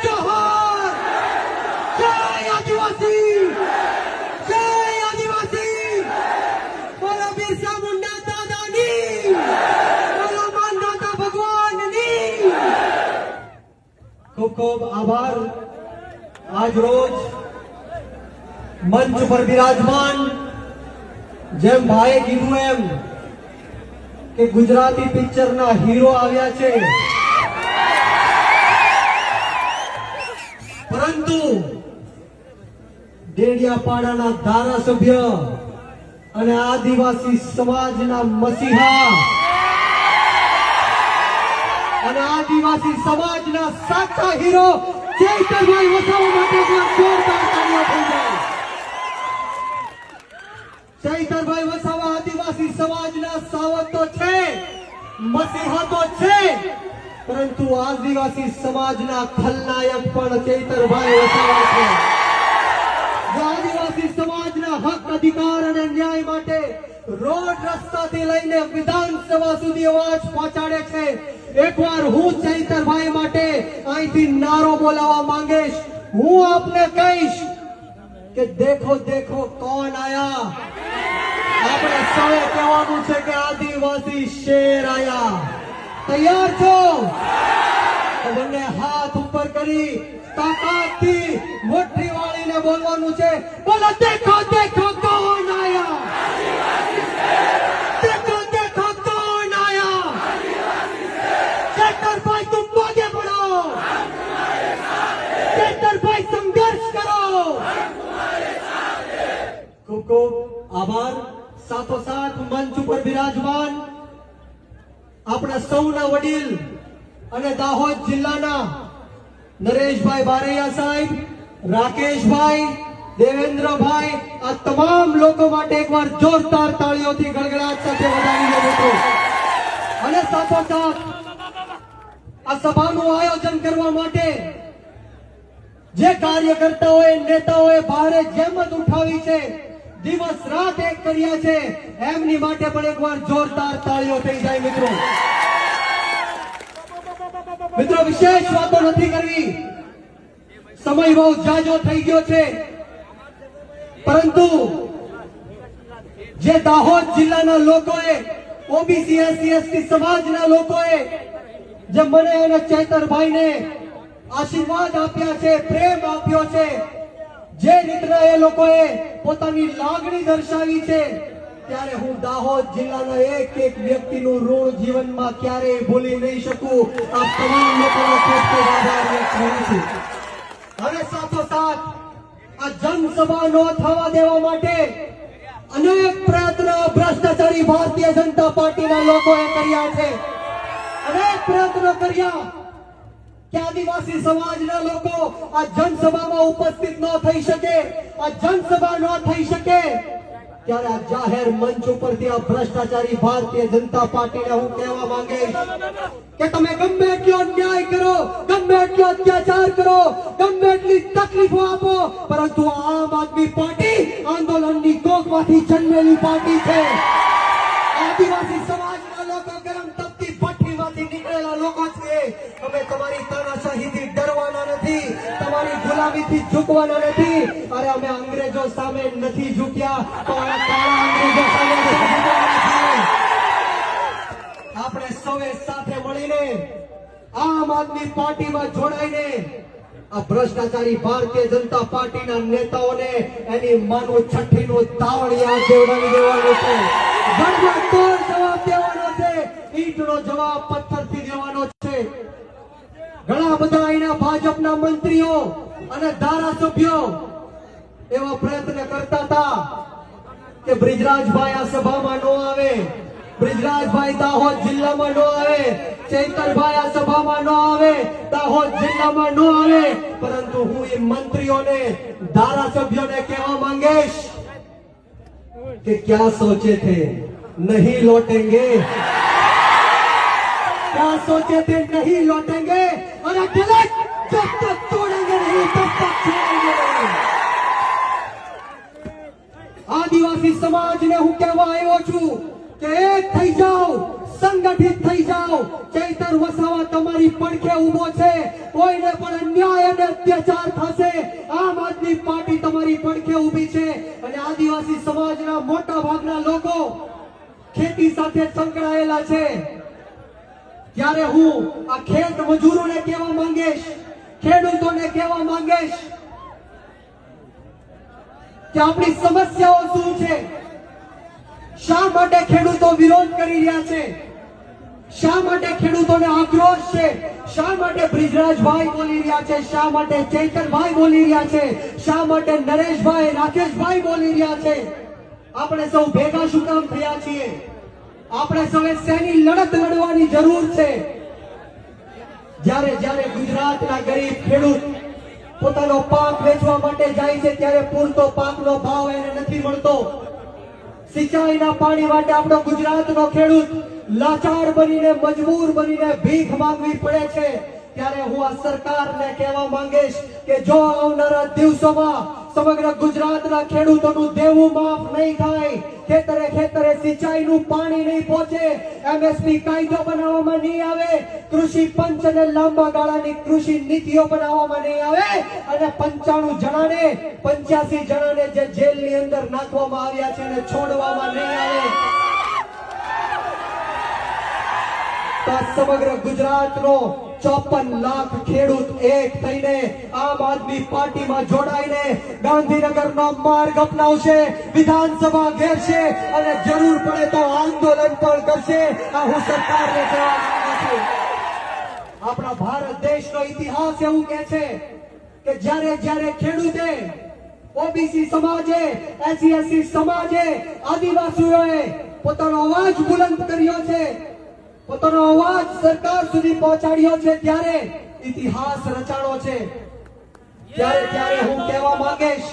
जोहार, जय आदिवासी, जय आदिवासी, बोलो बिरसा मुंडा दादानी, बोलो मानदाता भगवाननी। खूब खूब आभार। आज रोज मंच पर विराजमान જેમ ભાઈએ કીધું એમ કે ગુજરાતી પિક્ચરના હીરો આવ્યા છે, પરંતુ ડેડિયાપાડાના ધારાસભ્ય અને આદિવાસી સમાજના મસીહા અને આદિવાસી સમાજના સાચા હીરો ચૈતરભાઈ વસાવા માટે જોરદાર તાળીઓ થઈ જાય। ચૈતરભાઈ વસાવા આદિવાસી સમાજના સાવક તો છે, મસીહા તો છે, પરંતુ આદિવાસી સમાજના ખલનાયક પણ ચૈતરભાઈ વસાવા છે। જે આદિવાસી સમાજના હક અધિકાર અને ન્યાય માટે રોડ રસ્તાથી લઈને વિધાનસભા સુધી અવાજ પહોંચાડે છે। એકવાર હું ચૈતરભાઈ માટે અહીંથી નારો બોલાવવા માંગીશ। હું આપને કહીશ કે દેખો દેખો કોણ આયા। આપણે સૌએ કહેવાનું છે કે આદિવાસી શેર આયા। તૈયાર છો? તો બંને હાથ ઉપર કરી તાકાતથી મુઠ્ઠી વાળીને બોલવાનું છે, બોલો દેખો દેખો કોણ આયા। देखो देखो कौन आया। चैतरभाई तुम आगे बढ़ो, चैतरभाई संघर्ष करो। खूब खूब आभार। સાથોસાથ મંચ ઉપર વિરાજમાન આપણા સૌના વડીલ અને દાહોદ જિલ્લાના નરેશભાઈ બારૈયા સાહેબ, રાકેશભાઈ, દેવેન્દ્રભાઈ, આ તમામ લોકો માટે એકવાર જોરદાર તાળીઓથી ગળગડાટ સાથે વધાવી દો મિત્રો। અને સાથોસાથ આ સભાનું આયોજન કરવા માટે જે કાર્યકર્તાઓએ નેતાઓએ ભારે જહેમત ઉઠાવી છે, દિવસ રાત એક કર્યા છે, એમની માટે પણ એકવાર જોરદાર તાળીઓ થઈ જાય મિત્રો। મિત્રો વિશેષ વાતો નથી કરવી, સમય બહુ જાજો થઈ ગયો છે, પરંતુ જે દાહોદ જિલ્લાના લોકોએ, ઓબીસી એસસી એસટી સમાજના લોકોએ જે મને અને ચૈતરભાઈને આશીર્વાદ આપ્યા છે, પ્રેમ આપ્યો છે, જે રીતના એ લોકોએ પોતાની લાગણી દર્શાવી છે, ત્યારે હું દાહોદ જિલ્લાના એક એક વ્યક્તિનું ઋણ જીવનમાં ક્યારેય ભૂલી નહીં શકું। આ તમામ લોકોનો ખૂબ ખૂબ આભાર વ્યક્ત કરું છું। અને સાથોસાથ આ જનસભા ન થવા દેવા માટે અનેક પ્રયત્નો ભ્રષ્ટાચારી ભારતીય જનતા પાર્ટીના લોકોએ કર્યા છે। અનેક પ્રયત્નો કર્યા કે આદિવાસી સમાજના લોકો આ જનસભામાં ઉપસ્થિત ન થઈ શકે, આ જનસભા ન થઈ શકે, ત્યારે આ જાહેર મંચ ઉપરથી આ ભ્રષ્ટાચારી ભારતીય જનતા પાર્ટીને હું કહેવા માંગીશ કે તમે ગમે એટલો અન્યાય કરો, ગમે એટલો અત્યાચાર કરો, ગમે એટલી તકલીફો આપો, પરંતુ આમ આદમી પાર્ટી આંદોલનની કોખમાંથી જન્મેલી પાર્ટી છે। આદિવાસી સમાજના લોકો ગરમ તપતી ભઠ્ઠીમાંથી નીકળેલા લોકો છે। અમે તમારી તાનાશાહીથી ડરવાના નથી, તમારી ગુલામીથી ઝૂકવાના નથી। અરે અમે અંગ્રેજો સામે નથી ઝૂક્યા તો આ કાળા અંગ્રેજો સામે ઝૂકવાના છીએ। આપણે સૌએ સાથે મળીને આમ આદમી પાર્ટીમાં જોડાઈને આ ભ્રષ્ટાચારી ભારતીય જનતા પાર્ટીના નેતાઓને એની માનું છઠ્ઠીનું તાવડિયા દેવડાવી દેવાનું છે। જવાબ દેવાનો છે, ઈંટનો જવાબ પથ્થરથી દેવાનો છે। ઘણા બધા અહીંના ભાજપના મંત્રીઓ અને ધારાસભ્યો એવા પ્રયત્ન કરતા હતા કે બ્રિજરાજભાઈ આ સભામાં ન આવે, બ્રિજરાજભાઈ દાહોદ જિલ્લામાં ન આવે, ચૈતરભાઈ આ સભામાં ન આવે, દાહોદ જિલ્લામાં ન આવે, પરંતુ હું એ મંત્રીઓને, ધારાસભ્યોને કહેવા માંગીશ कि क्या सोचे थे नहीं लौटेंगे, क्या सोचे थे नहीं लौटेंगे, और अदालत जब तक तोड़ेंगे नहीं तब तक छोड़ेंगे नहीं। आदिवासी समाज ने हूँ कहवा आयो छू કે એક થઈ જાઓ, સંગઠિત થઈ જાઓ। ચૈતર વસાવા તમારી પડખે ઉભો છે, કોઈને પણ અન્યાય અને અત્યાચાર થશે, આમ આદમી પાર્ટી તમારી પડખે ઊભી છે. અને આદિવાસી સમાજના મોટા ભાગના લોકો ખેતી સાથે સંકળાયેલા છે. ત્યારે હું આ ખેત મજૂરોને કહેવા માંગીશ, ખેડૂતોને કહેવા માંગીશ કે આપણી સમસ્યાઓ શું છે, શા માટે ખેડૂતો વિરોધ કરી રહ્યા છે, શા માટે ખેડૂતોને આક્રોશ છે, શા માટે બ્રિજરાજભાઈ બોલી રહ્યા છે, શા માટે ચૈતરભાઈ બોલી રહ્યા છે, શા માટે નરેશભાઈ રાકેશભાઈ બોલી રહ્યા છે. આપણે સૌ ભેગા શું કામ થયા છીએ? આપણે સૌએ શેની લડત લડવાની જરૂર છે? જ્યારે જ્યારે ગુજરાતના ગરીબ ખેડૂત પોતાનો પાક વેચવા માટે જાય છે ત્યારે પૂરતો પાકનો ભાવ એને નથી મળતો. સિંચાઈના પાણી માટે આપણો ગુજરાતનો ખેડૂત લાચાર બનીને મજબૂર બનીને ભીખ માંગવી પડે છે. ત્યારે હું આ સરકારને કહેવા માંગીશ કે જો આવનારા દિવસોમાં સમગ્ર ગુજરાતના ખેડૂતોનું દેવું માફ નહીં થાય, ખેતરે ખેતરે સિંચાઈનું પાણી નહીં પહોંચે, એમએસપી કાયદો બનાવવામાં નહીં આવે, કૃષિ પંચ અને લાંબા ગાળાની કૃષિ નીતિઓ બનાવવામાં નહીં આવે અને 85 જણાને જે જેલની અંદર નાખવામાં આવ્યા છે એને છોડવામાં નહીં આવે, તો સમગ્ર ગુજરાતનો 54 લાખ ખેડૂત એક થઈને આમ આદમી પાર્ટીમાં જોડાઈને ગાંધીનગરનો માર્ગ અપનાવશે, વિધાનસભા ઘેરશે અને જરૂર પડે તો આંદોલન પણ કરશે. આ હું સરકારને કહેવા માંગુ છું. આપણા ભારત દેશનો ઇતિહાસ એવું કહે છે કે જ્યારે જ્યારે ખેડૂતે, ઓબીસી સમાજે, એસસી એસટી સમાજે, આદિવાસીઓએ પોતાનો અવાજ બુલંદ કર્યો છે, પોતાનો અવાજ સરકાર સુધી પહોંચાડ્યો છે, ત્યારે ઇતિહાસ રચાણો છે. ત્યારે હું કહેવા માંગીશ